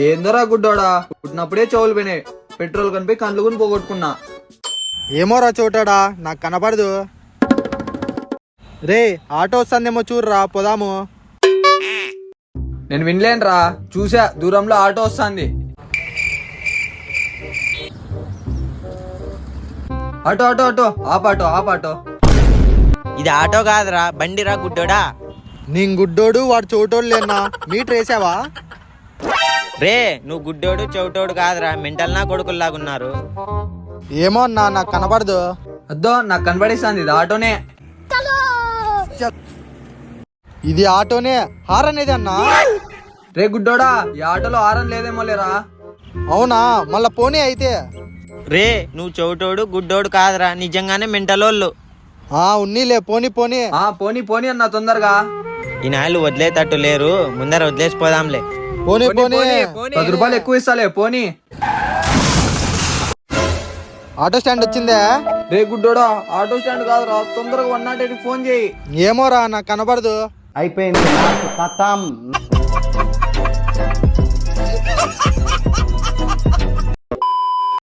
ఏందోరా గుడ్డోడా, పుట్టినప్పుడే చెవులు పోయినాయి, పెట్రోల్ కనిపి కండ్లు కూడా పోగొట్టుకున్నా. ఏమోరా చోటాడా, నాకు కనపడదు. రే ఆటో వస్తుందేమో చూర్రా, పోదాము. నేను వినలేనురా, చూసా దూరంలో ఆటో వస్తుంది. ఆటో ఆటో ఆటో ఆపాటో ఆపాటో. ఇది ఆటో కాదురా, బండిరా గుడ్డోడా. నీ గుడ్డోడు వాడు చోటోడు లేనా, మీటర్ వేసావా? రే నువ్వు గుడ్డోడు చెవిటోడు కాదురా, మెంటల్ నా కొడుకుల్లాగున్నారు. ఏమో అన్నా, నాకు కనపడదు. అద్దో నాకు కనబడిస్తుంది, ఇది ఆటోనే. ఇది ఆటోనే, హారన్ ఏది అన్నా? రే గుడ్డోడా, ఈ ఆటోలో ఆరం లేదేమో లేరా. అవునా, మళ్ళా పోనీ అయితే. రే నువ్వు చెవిటోడు గుడ్డోడు కాదురా, నిజంగానే మెంటలోళ్ళు. ఉన్నీలే, పోనీ పోనీ. పోనీ పోనీ అన్న తొందరగా. ఈ నాయలు వదిలేటట్టు లేరు, ముందర వదిలేసిపోదాంలే. పోనీ పోనీ. 10 రూపాయలు ఎక్కువ ఇస్తాలే, పోనీ. ఆటో స్టాండ్ వచ్చిందే. రే గుడ్డోడా, ఆటో స్టాండ్ కాదురా, తొందరగా 108 ఫోన్ చేయి. ఏమోరా, నాకు కనపడదు. అయిపోయింది, కథం.